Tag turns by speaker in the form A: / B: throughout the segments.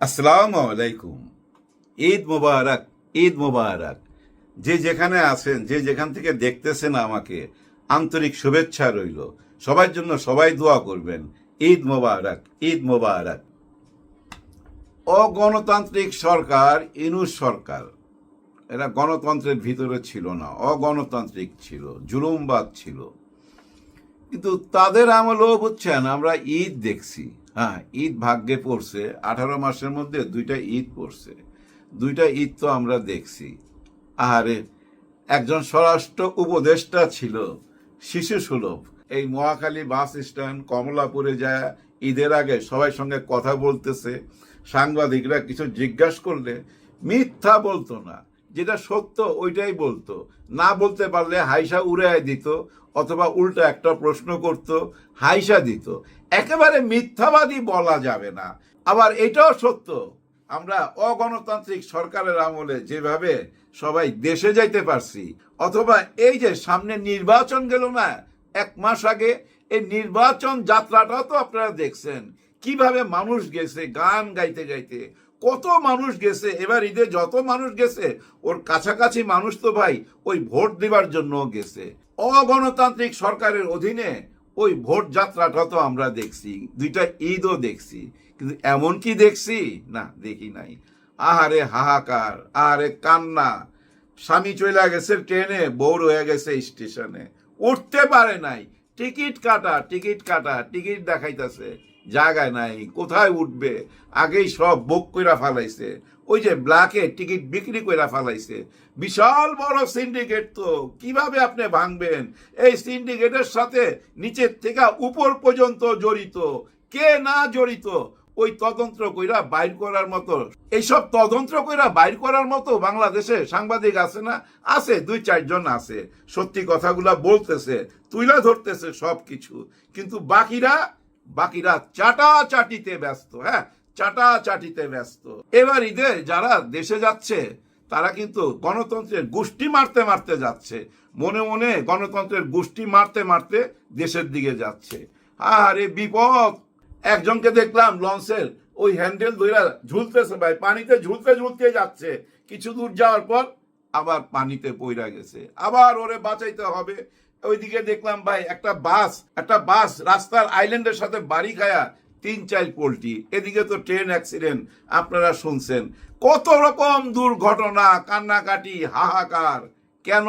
A: আসসালামু আলাইকুম। ঈদ মোবারক, ঈদ মোবারক। যে যেখানে আছেন, যে যেখান থেকে দেখতেছেন আমাকে, আন্তরিক শুভেচ্ছা রইল। সবার জন্য সবাই দোয়া করবেন। ঈদ মোবারক, ঈদ মোবারক। অগণতান্ত্রিক সরকার, ইনুস সরকার, এরা গণতন্ত্রের ভিতরে ছিল না, অগণতান্ত্রিক ছিল, জুলুমবাদ ছিল। কিন্তু তাদের আমলেও বুঝছেন, আমরা ঈদ দেখছি। হ্যাঁ, ঈদ ভাগ্যে পড়ছে, 18 মাসের মধ্যে 2টা ঈদ পড়ছে। 2টা ঈদ তো আমরা দেখছি। আরে একজন স্বরাষ্ট্র উপদেষ্টা ছিল শিশু সুলভ, এই মহাখালী বাস স্ট্যান্ড কমলাপুরে যায় ঈদের আগে সবাই সঙ্গে কথা বলতেছে। সাংবাদিকরা কিছু জিজ্ঞাসা করলে মিথ্যা বলতো না, যেটা সত্য ওইটাই বলতো। না বলতে পারলে হাইসা উড়াই দিত, অথবা উল্টা একটা প্রশ্ন করত, হাইসা দিত। একেবারে মিথ্যাবাদী বলা যাবে না। আবার এটাও সত্য, আমরা অগণতান্ত্রিক সরকারের আমলে যেভাবে সবাই দেশে যাইতে পারছি, অথবা এই যে সামনে নির্বাচন গেল না 1 মাস আগে, এই নির্বাচন যাত্রাটাও তো আপনারা দেখছেন, কিভাবে মানুষ গেছে গান গাইতে গাইতে, কত মানুষ গেছে। এবার ঈদে যত মানুষ গেছে, ওর কাছাকাছি মানুষ তো ভাই ওই ভোট দেবার জন্য গেছে। অগণতান্ত্রিক সরকারের অধীনে ওই ভোট যাত্রাটা তো আমরা দেখছি, 2টা ঈদও দেখছি। কিন্তু এমন কি দেখছি? না, দেখি নাই। আহারে হাহাকার, আহারে কান্না। স্বামী চলে গেছে ট্রেনে, বউ রয়ে গেছে স্টেশনে, উঠতে পারে নাই। টিকিট কাটা, টিকিট কাটা, টিকিট দেখাইতেছে, জায়গায় নাই, কোথায় উঠবে। আগেই সব বুক কইরা ফালাইছে, ওই যে ব্ল্যাকে টিকিট বিক্রি কইরা ফালাইছে। বিশাল বড় সিন্ডিকেট, তো কিভাবে আপনি ভাঙবেন? এই সিন্ডিকেটের সাথে নিচের থেকে উপর পর্যন্ত জড়িত। কে না জড়িত, ওই তদন্ত কইরা বাইর করার মতো, এইসব তদন্ত কইরা বাইর করার মতো বাংলাদেশে সাংবাদিক আছে না? আছে, 2-4 জন আছে, সত্যি কথাগুলা বলতেছে, তুইলা ধরতেছে সবকিছু। কিন্তু বাকিরা চাটাচাটিতে ব্যস্ত। হ্যাঁ, চাটাচাটিতে ব্যস্ত। এবার ঈদে যারা দেশে যাচ্ছে, তারা কিন্তু গণতন্ত্রের গোষ্ঠী মারতে মারতে যাচ্ছে, মনে মনে গণতন্ত্রের গোষ্ঠী মারতে মারতে দেশের দিকে যাচ্ছে। আরে বিপদ! একজনকে দেখলাম লঞ্চের ওই হ্যান্ডেল ধরে ঝুলতেছে ভাই, পানিতে ঝুলতে ঝুলতে যাচ্ছে। কিছু দূর যাওয়ার পর আবার পানিতে পইরা গেছে, আবার ওরে বাঁচাইতে হবে। ওইদিকে দেখলাম ভাই একটা বাস রাস্তার আইল্যান্ডের সাথে বাড়ি খায়া 3-4 পোল্ট্রি। এদিকে তো ট্রেন অ্যাক্সিডেন্ট আপনারা শুনছেন, কত রকম দুর্ঘটনা, কান্নাকাটি, হাহাকার। কেন?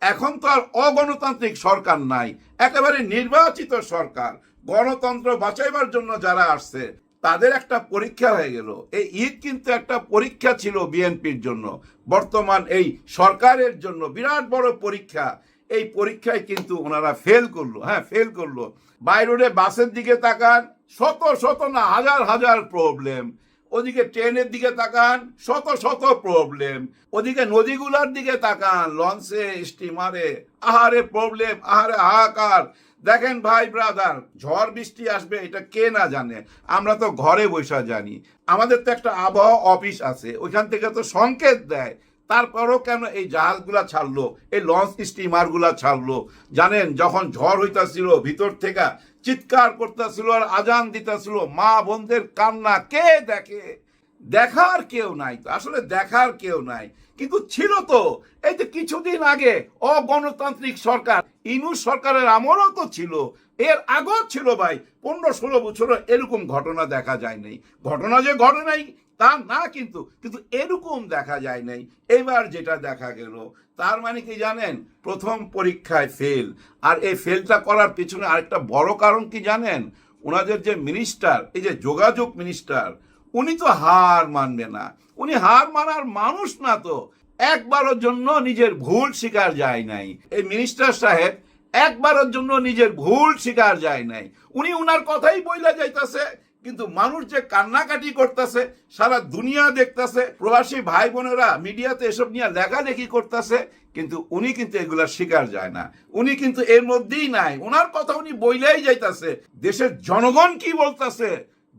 A: এখন তো আর অগণতান্ত্রিক সরকার নাই, একেবারে নির্বাচিত সরকার। গণতন্ত্র বাঁচাইবার জন্য যারা আসছে, তাদের একটা পরীক্ষা হয়ে গেল। এই ঈদ কিন্তু একটা পরীক্ষা ছিল বিএনপির জন্য, বর্তমান এই সরকারের জন্য বিরাট বড় পরীক্ষা। এই পরীক্ষায় কিন্তু ওনারা ফেল করলো। হ্যাঁ, ফেল করলো। বাই রোডে বাসের দিকে তাকান, শত শত না হাজার হাজার প্রবলেম। ওদিকে ট্রেনের দিকে তাকান, শত শত প্রবলেম। ওদিকে নদীগুলোর দিকে তাকান, লঞ্চে, স্টিমারে, আহারে প্রবলেম, আহারে হাহাকার। দেখেন ভাই ব্রাদার, ঝড় বৃষ্টি আসবে এটা কে না জানে? আমরা তো ঘরে বসে জানি। আমাদের তো একটা আবহাওয়া অফিস আছে, ওইখান থেকে তো সংকেত দেয়। তারপরও কেন এই জাহাজগুলা ছাড়লো, এই লঞ্চ স্টিমারগুলা ছাড়লো? জানেন, যখন ঝড় হইতাছিল, ভিতর থেকে চিৎকার করতেছিল আর আজান দিতেছিল, মা বোনদের কান্না কে দেখে? দেখার কেউ নাই তো, আসলে দেখার কেউ নাই। কিন্তু ছিল তো, এই যে কিছুদিন আগে অগণতান্ত্রিক সরকার, ইনুস সরকারের আমলও তো ছিল, এর আগেও ছিল ভাই। 15-16 বছর এরকম ঘটনা দেখা যায় নাই। ঘটনা যে ঘটে নাই তা না, কিন্তু এরকম দেখা যায় নাই। এবার যেটা দেখা গেল, তার মানে কি জানেন? প্রথম পরীক্ষায় ফেল। আর এই ফেলটা করার পিছনে আরেকটা বড় কারণ কি জানেন? ওনাদের যে মিনিস্টার, এই যে যোগাযোগ মিনিস্টার, উনি তো হার মানবে না। উনি হার মানার মানুষ না তো। একবারের জন্য নিজের ভুল স্বীকার যায় নাই এই মিনিস্টার সাহেব, একবারের জন্য নিজের ভুল স্বীকার যায় নাই। উনি উনার কথাই বইলা যাইতাছে, কিন্তু মানুষ যে কান্নাকাটি করতেছে, সারা দুনিয়া দেখতেছে, প্রবাসী ভাই বোনেরা মিডিয়াতে এসব নিয়ে লেখালেখি করতেছে, কিন্তু উনি কিন্তু এগুলা স্বীকার যায় না। উনি কিন্তু এর মধ্যেই নাই, ওনার কথা উনি বইলাই যাইতাছে। দেশের জনগণ কি বলতেছে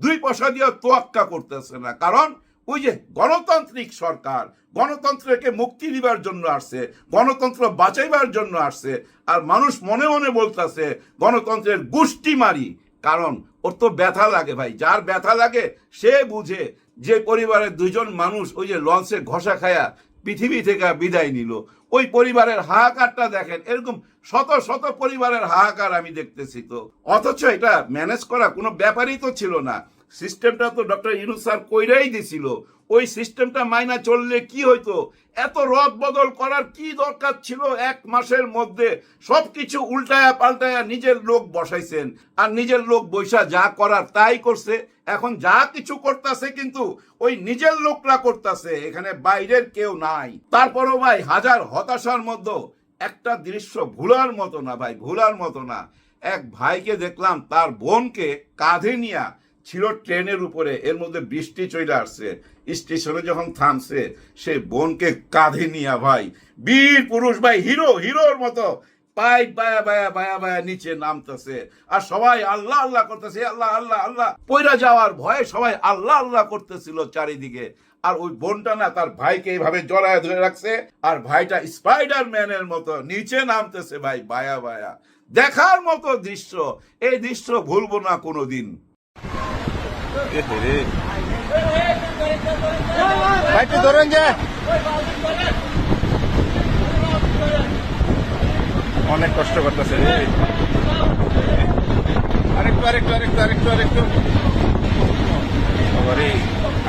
A: 2 পয়সা দিয়ে তোয়াক্কা করতেছে না। কারণ ওই যে গণতান্ত্রিক সরকার, গণতন্ত্রকে মুক্তি দিবার জন্য আসছে, গণতন্ত্র বাঁচাইবার জন্য আসছে। আর মানুষ মনে মনে বলতেছে গণতন্ত্রের গোষ্ঠী মারি। কারণ ওর তো ব্যথা লাগে ভাই, যার ব্যথা লাগে সে বুঝে। যে পরিবারের দুইজন মানুষ ওই যে লঞ্চে ঘষা খায়া পৃথিবী থেকে বিদায় নিল, ওই পরিবারের হাহাকারটা দেখেন। এরকম শত শত পরিবারের হাহাকার আমি দেখতেছি। তো অথচ এটা ম্যানেজ করা কোনো ব্যাপারই তো ছিল না। সিস্টেমটা তো ডক্টর ইউনূস স্যার কইরাই দিছিল। ওই সিস্টেমটা মাইনা চললে কি হইতো? এত রদ বদল করার কি দরকার ছিল? 1 মাসের মধ্যে সবকিছু উল্টায়া পাল্টায়া নিজের লোক বসাইছেন, আর নিজের লোক বৈশা যা করার তাই করছে। এখন যা কিছু করতেছে কিন্তু ওই নিজের লোকরা করতেছে, এখানে বাইরের কেউ নাই। তারপরও ভাই হাজার হতাশার মধ্যে একটা দৃশ্য ভুলার মতো না ভাই, ভুলার মতো না। এক ভাইকে দেখলাম তার বোনকে কাঁধে নিয়ে ছিল ট্রেনের উপরে, এর মধ্যে বৃষ্টি চলে আসছে, স্টেশনে যখন থামছে সে বোনকে কাঁধে নিয়ে ভাই বীর পুরুষ ভাই, হিরোর মতো পাইপ বায়া বায়া বায়া বায়া নিচে নামতেছে, আর সবাই আল্লাহ আল্লাহ করতেছে, আল্লাহ আল্লাহ আল্লাহ। পয়রা যাওয়ার ভয়ে সবাই আল্লাহ আল্লাহ করতেছিল চারিদিকে। আর ওই বোনটা না তার ভাইকে এইভাবে জড়ায় ধরে রাখছে, আর ভাইটা স্পাইডার ম্যানের মতো নিচে নামতেছে ভাই বায়া বায়া। দেখার মতো দৃশ্য, এই দৃশ্য ভুলবো না কোনোদিন।
B: ধরেন যে অনেক কষ্ট করতেছে। আরেকটু আরেকটু আরেকটু আরেকটু আরেকটু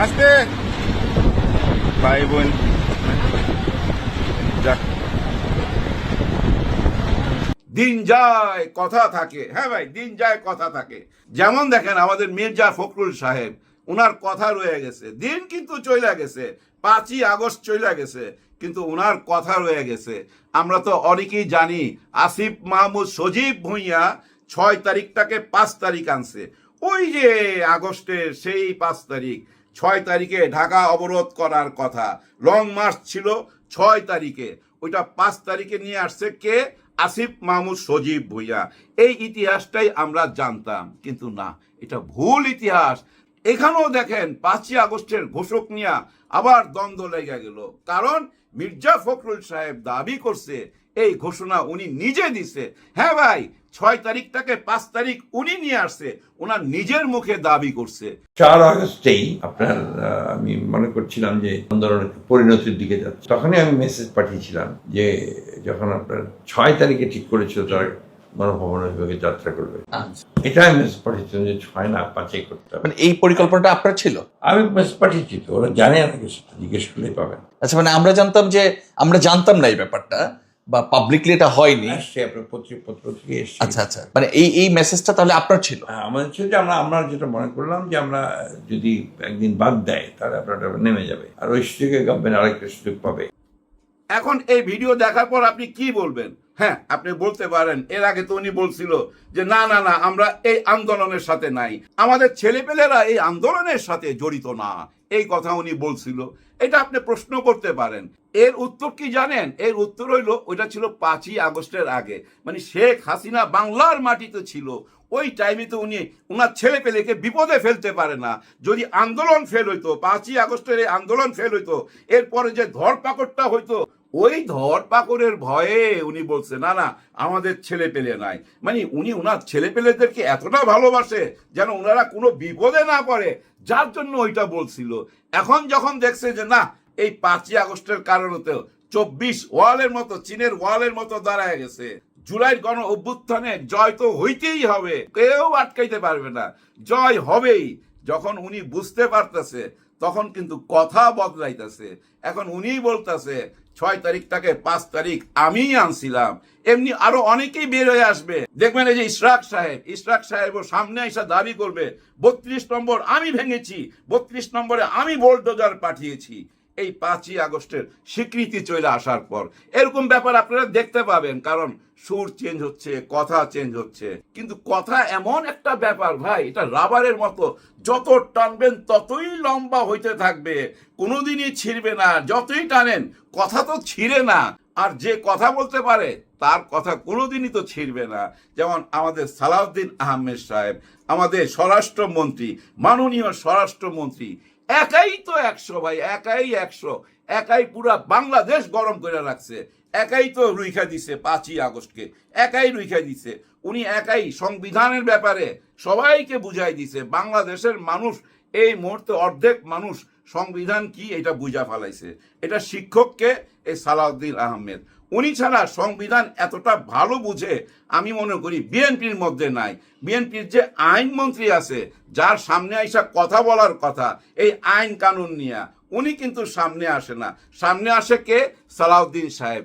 B: আস্তে ভাই বোন যাক।
A: দিন যায় কথা থাকে, হ্যাঁ ভাই দিন যায় কথা থাকে। যেমন দেখেন আমাদের মির্জা ফখরুল সাহেব, উনার কথা রয়ে গেছে। দিন কিন্তু চলে গেছে, 5ই আগস্ট চলে গেছে, কিন্তু উনার কথা রয়ে গেছে। আমরা তো অনেকেই জানি আসিফ মাহমুদ সজীব ভুঁইয়া 6 তারিখটাকে 5 তারিখ আনছে। ওই যে আগস্টের সেই 5 তারিখ, 6 তারিখে ঢাকা অবরোধ করার কথা, লং মার্চ ছিল 6 তারিখে, ওইটা 5 তারিখে নিয়ে আসছে কে? আসিফ মাহমুদ সজীব ভুঁইয়া। এই ইতিহাসটাই আমরা জানতাম, কিন্তু না, এটা ভুল ইতিহাস। এখানেও দেখেন 5ই আগস্টের ঘোষক নিয়ে আবার দ্বন্দ্ব লেগে গেল, কারণ মির্জা ফখরুল সাহেব দাবি করছে এই ঘোষণা উনি নিজে দিছে। হ্যাঁ ভাই, 6 তারিখটাকে 5 তারিখ উনি নিয়ে আসছে, ওনার নিজের মুখে দাবি করছে।
C: 4 আগস্টেই আপনার আমি মনে করছিলাম যে আন্দোলন পরিণতির দিকে যাচ্ছে, তখনই আমি মেসেজ পাঠিয়েছিলাম যে যখন আপনার 6 তারিখে ঠিক করেছিল তারা গণভবন বিভাগে যাত্রা করবে, এটা আমি মেসেজ পাঠিয়েছিলাম যে 6 না 5-এ করতে হবে।
D: মানে এই পরিকল্পনাটা আপনার ছিল?
C: আমি মেসেজ পাঠিয়েছি, তো ওরা জানে আমাকে, জিজ্ঞেস করলেই পাবেন।
D: আচ্ছা, মানে আমরা জানতাম না এই ব্যাপারটা, বা পাবলিকলি এটা হয়নি।
C: আসছে আপনার পত্র থেকে এসছে।
D: আচ্ছা আচ্ছা, মানে এই মেসেজটা তাহলে আপনার ছিল?
C: হ্যাঁ, আমাদের ছিল যে আমরা যেটা মনে করলাম যে আমরা যদি একদিন বাদ দেয় তাহলে আপনার নেমে যাবে, আর ওই সুযোগে গভর্নমেন্ট আরেকটা সুযোগ পাবে।
A: এখন এই ভিডিও দেখার পর আপনি কি বলবেন? হ্যাঁ, আপনি বলতে পারেন এর আগে তো উনি বলছিল যে না না না, আমরা এই আন্দোলনের সাথে নাই, আমাদের ছেলেপেলেরা এই আন্দোলনের সাথে জড়িত না, এই কথা উনি বলছিল। এটা আপনি প্রশ্ন করতে পারেন। এর উত্তর কি জানেন? এর উত্তর হইল ওইটা ছিল 5ই আগস্টের আগে, মানে শেখ হাসিনা বাংলার মাটিতে ছিল। ওই টাইমে তো উনি ওনার ছেলে পেলেকে বিপদে ফেলতে পারে না। যদি আন্দোলন ফেল হইতো, 5ই আগস্টের এই আন্দোলন ফেল হইতো, এরপরে যে ধরপাকড়টা হইতো, ওই ধরপাকড়ের ভয়ে উনি বলছে না না, আমাদের ছেলে পেলে নাই। মানে উনি ওনার ছেলে পেলেদেরকে এতটা ভালোবাসে যেন ওনারা কোনো বিপদে না পড়ে, যার জন্য ওইটা বলছিল। এখন যখন দেখছে যে না, এই 5ই আগস্টের কারণেতেও 24 ওয়ালের মতো, চীনের ওয়ালের মতো দাঁড়ায় গেছে, জুলাইয়ের গণ অভ্যুত্থানে জয় তো হইতেই হবে, কেউ আটকাইতে পারবে না, জয় হবেই। যখন উনি বুঝতে পারতেছে তখন কিন্তু কথা বদলাইতেছে। এখন উনিই বলতেছে 6 তারিখটাকে 5 তারিখ আমিই আনছিলাম। এমনি আরো অনেকেই বের হয়ে আসবে, দেখবেন এই যে ইশরাক সাহেবও সামনে এসে দাবি করবে 32 নম্বর আমি ভেঙেছি, 32 নম্বরে আমি বোল্ডোজার পাঠিয়েছি। এই 5ই আগস্টের স্বীকৃতি চলে আসার পর এরকম ব্যাপার আপনারা দেখতে পাবেন, কারণ সুর চেঞ্জ হচ্ছে, কথা চেঞ্জ হচ্ছে। কিন্তু কথা এমন একটা ব্যাপার ভাই, এটা রাবারের মতো, যত টানবেন ততই লম্বা হইতে থাকবে, কোনোদিনই ছিঁড়বে না। যতই টানেন কথা তো ছিঁড়ে না, আর যে কথা বলতে পারে তার কথা কোনোদিনই তো ছিঁড়বে না। যেমন আমাদের সালাউদ্দিন আহমেদ সাহেব, আমাদের স্বরাষ্ট্রমন্ত্রী, মাননীয় স্বরাষ্ট্রমন্ত্রী, একাই তো 100 ভাই, একাই 100। একাই পুরা বাংলাদেশ গরম করে রাখছে, একাই তো রুইখা দিছে 5ই আগস্টকে, একাই রুইখা দিছে। উনি একাই সংবিধানের ব্যাপারে সবাইকে বুঝাই দিছে। বাংলাদেশের মানুষ এই মুহূর্তে অর্ধেক মানুষ সংবিধান কি এটা বুঝা ফেলাইছে। এটা শিক্ষককে এই সালাউদ্দিন আহমেদ, উনি ছাড়া সংবিধান এতটা ভালো বুঝে আমি মনে করি বিএনপির মধ্যে নাই। বিএনপির যে আইনমন্ত্রী আছে, যার সামনে আইসা কথা বলার কথা এই আইন কানুন নিয়ে, উনি কিন্তু সামনে আসে না। সামনে আসে কে? সালাউদ্দিন সাহেব।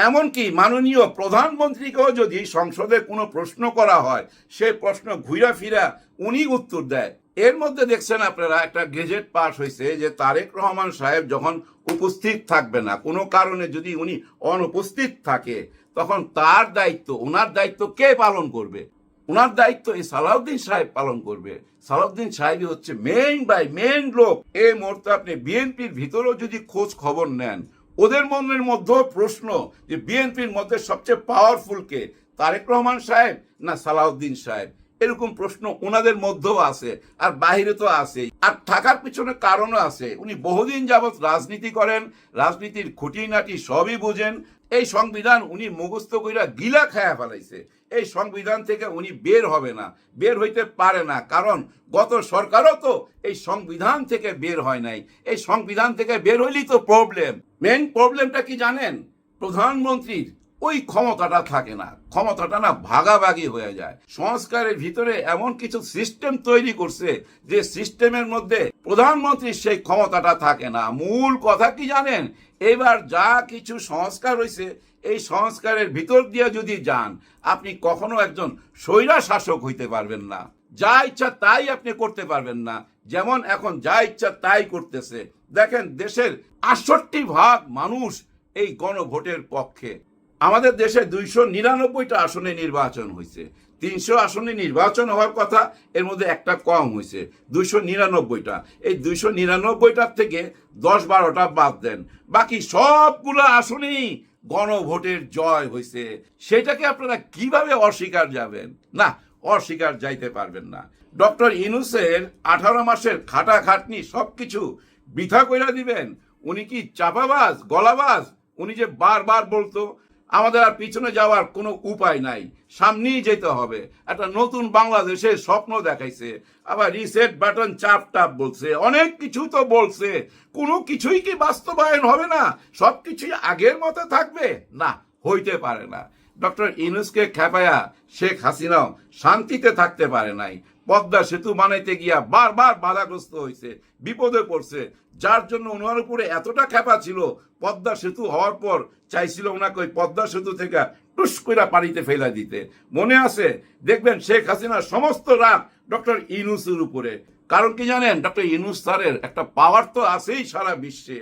A: এমনকি মাননীয় প্রধানমন্ত্রীকেও যদি সংসদে কোনো প্রশ্ন করা হয়, সে প্রশ্ন ঘুরা ফিরা উনি উত্তর দেয়। এর মধ্যে দেখছেন আপনারা একটা গেজেট পাস হয়েছে যে তারেক রহমান সাহেব যখন উপস্থিত থাকবে না, কোনো কারণে যদি উনি অনুপস্থিত থাকে, তখন তার দায়িত্ব, ওনার দায়িত্ব কে পালন করবে? ওনার দায়িত্ব এই সালাউদ্দিন সাহেব পালন করবে। সালাউদ্দিন সাহেবই হচ্ছে মেইন লোক। এই মুহূর্তে আপনি বিএনপির ভিতরেও যদি খোঁজ খবর নেন, ওদের মনের মধ্যেও প্রশ্ন যে বিএনপির মধ্যে সবচেয়ে পাওয়ারফুল কে, তারেক রহমান সাহেব না সালাউদ্দিন সাহেব? এরকম প্রশ্ন ওনাদের মধ্যেও আছে, আর বাহিরে তো আছে। আর থাকার পিছনে কারণও আছে। উনি বহুদিন যাবৎ রাজনীতি করেন, রাজনীতির খুঁটিনাটি সবই বুঝেন। এই সংবিধান উনি মুখস্থ কইরা গিলা খায়া ফেলাইছে। এই সংবিধান থেকে উনি বের হবে না, বের হইতে পারে না। কারণ গত সরকারও তো এই সংবিধান থেকে বের হয় নাই। এই সংবিধান থেকে বের হইলেই তো প্রবলেম। মেইন প্রবলেমটা কি জানেন? প্রধানমন্ত্রীর ওই ক্ষমতাটা থাকে না, ক্ষমতাটা না ভাগাভাগি হয়ে যায়। সংস্কারের ভিতরে এমন কিছু সিস্টেম তৈরি করছে যে সিস্টেমের মধ্যে প্রধানমন্ত্রীর সেই ক্ষমতাটা থাকে না। মূল কথা কি জানেন? এবার যা কিছু সংস্কার হয়েছে, এই সংস্কারের ভিতর দিয়ে যদি যান, আপনি কখনো একজন স্বৈরা শাসক হইতে পারবেন না। যা ইচ্ছা তাই আপনি করতে পারবেন না। যেমন এখন যা ইচ্ছা তাই করতেছে। দেখেন, দেশের 68% মানুষ এই গণভোটের পক্ষে। আমাদের দেশে 299টা আসনে নির্বাচন হয়েছে। 300 আসনে নির্বাচন হওয়ার কথা, এর মধ্যে একটা কম হয়েছে, 299টা। এই 299টার থেকে 10-12টা বাদ দেন, বাকি সবগুলো আসনেই গণভোটের জয় হয়েছে। সেটাকে আপনারা কিভাবে অস্বীকার যাবেন? না, অস্বীকার যাইতে পারবেন না। ডক্টর ইউনূসের 18 মাসের খাটাখাটনি সবকিছু বৃথা কইরা দিবেন? উনি কি চাপাবাজ, গলাবাজ? উনি যে বারবার বলতো আমাদের আর পিছনে যাওয়ার কোনো উপায় নাই, সামনেই যেতে হবে, একটা নতুন বাংলাদেশের স্বপ্ন দেখাইছে, আবার রিসেট বাটন চাপ বলছে, অনেক কিছু তো বলছে। কোনো কিছুই কি বাস্তবায়ন হবে না? সবকিছুই আগের মতো থাকবে? না, হইতে পারে না। ডক্টর ইউনূসকে খেপায়া শেখ হাসিনাও শান্তিতে থাকতে পারে নাই। পদ্মা সেতু বানাইতে গিয়া বারবার বাধাগ্রস্ত হয়েছে, বিপদে পড়ছে, যার জন্য ওনার উপরে এতটা খেপা ছিল। পদ্মা সেতু হওয়ার পর চাইছিল ওনাকে ওই পদ্মা সেতু থেকে টুস কইরা পানিতে ফেলা দিতে। মনে আছে? দেখবেন শেখ হাসিনার সমস্ত রাগ ডক্টর ইউনূসের উপরে। কারণ কি জানেন? ডক্টর ইউনূস স্যারের একটা পাওয়ার তো আছেই সারা বিশ্বে।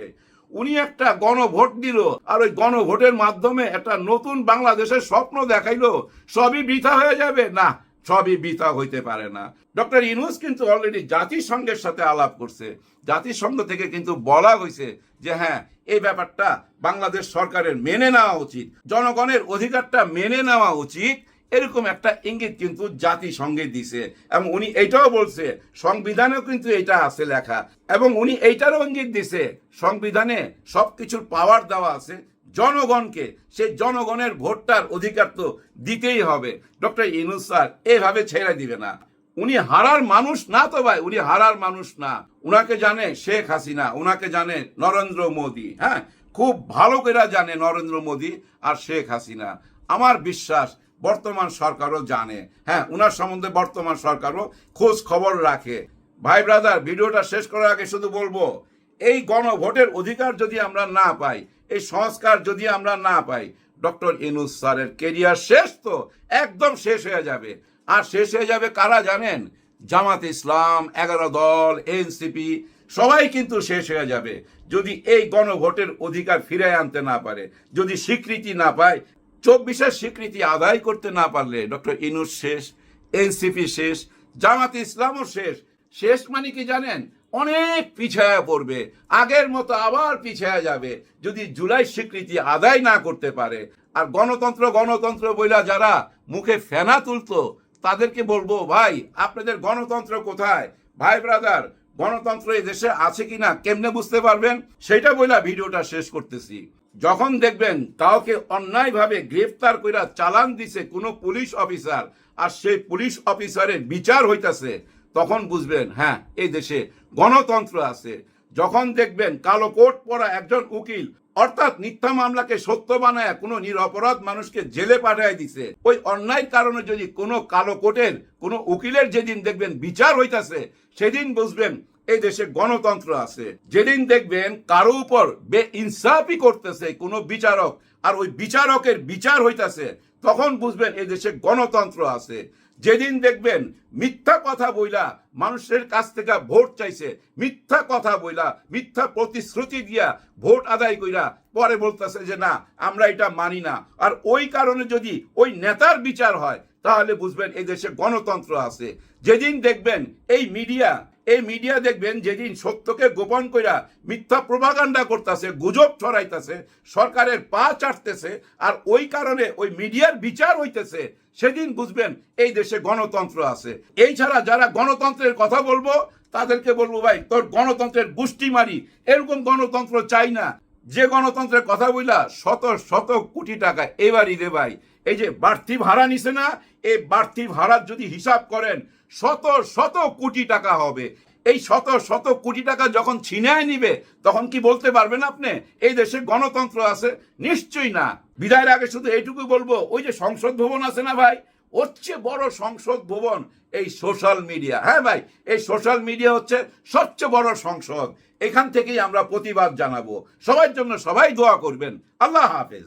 A: উনি একটা গণভোট দিল, আর ওই গণভোটের মাধ্যমে একটা নতুন বাংলাদেশের স্বপ্ন দেখাইলো। সবই বৃথা হয়ে যাবে? না, সবই বৃথা হইতে পারে না। ডক্টর ইউনূস কিন্তু অলরেডি জাতিসংঘের সাথে আলাপ করছে। জাতিসংঘ থেকে কিন্তু বলা হয়েছে যে হ্যাঁ, এই ব্যাপারটা বাংলাদেশ সরকারের মেনে নেওয়া উচিত, জনগণের অধিকারটা মেনে নেওয়া উচিত। এরকম একটা ইঙ্গিত কিন্তু জাতিসংঘে দিছে। এবং উনি এইটাও বলছে সংবিধানেও কিন্তু এটা আছে লেখা, এবং উনি এইটারও ইঙ্গিত দিছে সংবিধানে সবকিছুর পাওয়ার দেওয়া আছে জনগণকে। সেই জনগণের ভোটটার অধিকার তো দিতেই হবে। ডক্টর ইউনূস স্যার এভাবে ছেড়ে দিবে না। উনি হারার মানুষ না তো ভাই, উনি হারার মানুষ না। উনাকে জানে শেখ হাসিনা, উনাকে জানে নরেন্দ্র মোদী। হ্যাঁ, খুব ভালো করে জানে নরেন্দ্র মোদী আর শেখ হাসিনা। আমার বিশ্বাস বর্তমান সরকারও জানে। হ্যাঁ, উনার সম্বন্ধে বর্তমান সরকারও খোঁজ খবর রাখে। ভাই ব্রাদার, ভিডিওটা শেষ করার আগে শুধু বলবো, এই গণভোটের অধিকার যদি আমরা না পাই, এই সংস্কার যদি আমরা না পাই, ডক্টর ইউনূস স্যারের কেরিয়ার শেষ, তো একদম শেষ হয়ে যাবে। আর শেষ হয়ে যাবে কারা জানেন? জামাত ইসলাম, 11 দল, এনসিপি, সবাই কিন্তু শেষ হয়ে যাবে যদি এই গণভোটের অধিকার ফিরে আনতে না পারে, যদি স্বীকৃতি না পায়। 24-এর স্বীকৃতি আদায় করতে না পারলে ডক্টর ইউনূস শেষ, এনসিপি শেষ, জামাত ইসলামও শেষ। শেষ মানে কি জানেন? অনেক পিছায়া পড়বে, আগের মতো আবার পিছায়া যাবে যদি জুলাই স্বীকৃতি আদায় না করতে পারে। আর গণতন্ত্র বইলা যারা মুখে ফেনা তুলতো, তাদেরকে বলবো ভাই, আপনাদের গণতন্ত্র কোথায়? ভাই ব্রাদার, গণতন্ত্র এই দেশে আছে কিনা কেমনে বুঝতে পারবেন সেটা বইলা ভিডিওটা শেষ করতেছি। যখন দেখবেন কাউকে অন্যায়ভাবে গ্রেফতার কইরা চালান দিছে কোনো পুলিশ অফিসার, আর সেই পুলিশ অফিসারের বিচার হইতাছে, তখন বুঝবেন হ্যাঁ এই দেশে গণতন্ত্র আছে। যখন দেখবেন কালো কোট পরা একজন উকিল অর্থাৎ মিথ্যা মামলাকে সত্য বানায় কোনো নিরপরাধ মানুষকে জেলে পাঠায় দিছে, ওই অন্যায়ের কারণে যদি কোনো কালো কোটের কোনো উকিলের যেদিন দেখবেন বিচার হইতাছে, সেদিন বুঝবেন এই দেশে গণতন্ত্র আছে। যেদিন দেখবেন কারো উপর বেইনসাফি করতেছে কোনো বিচারক, আর ওই বিচারকের বিচার হইতাছে, তখন বুঝবেন এই দেশে গণতন্ত্র আছে। যেদিন দেখবেন মিথ্যা কথা বইলা মানুষের কাছ থেকে ভোট চাইছে, মিথ্যা কথা বইলা মিথ্যা প্রতিশ্রুতি দিয়া ভোট আদায় কইরা পরে বলতেছে যে না আমরা এটা মানি না, আর ওই কারণে যদি ওই নেতার বিচার হয়, তাহলে বুঝবেন এই দেশে গণতন্ত্র আছে। যেদিন দেখবেন এই মিডিয়া দেখবেন যেদিন সত্যকে গোপন কইরা মিথ্যা প্রোপাগান্ডা করতেছে, গুজব ছড়াইতেছে, সরকারের পা চাটতেছে, আর ওই কারণে ওই মিডিয়ার বিচার হইতেছে, সেদিন বুঝবেন এই দেশে গণতন্ত্র আছে। এই ছাড়া যারা গণতন্ত্রের কথা বলবো তাদেরকে বলবো ভাই তোর গণতন্ত্রের গুষ্টি মারি, এরকম গণতন্ত্র চাই না। যে গণতন্ত্রের কথা বইলা শত শত কোটি টাকা এবারই রে ভাই এই যে বাড়তি ভাড়া নিছে না, এই বাড়তি ভাড়ার যদি হিসাব করেন শত শত কোটি টাকা হবে। এই শত শত কোটি টাকা যখন ছিনায় নিবে, তখন কি বলতে পারবেন আপনি এই দেশে গণতন্ত্র আছে? নিশ্চয়ই না। বিদায়ের আগে শুধু এইটুকু বলবো, ওই যে সংসদ ভবন আছে না ভাই, হচ্ছে বড় সংসদ ভবন এই সোশ্যাল মিডিয়া। হ্যাঁ ভাই, এই সোশ্যাল মিডিয়া হচ্ছে সবচেয়ে বড় সংসদ। এখান থেকেই আমরা প্রতিবাদ জানাবো। সবার জন্য সবাই দোয়া করবেন। আল্লাহ হাফেজ।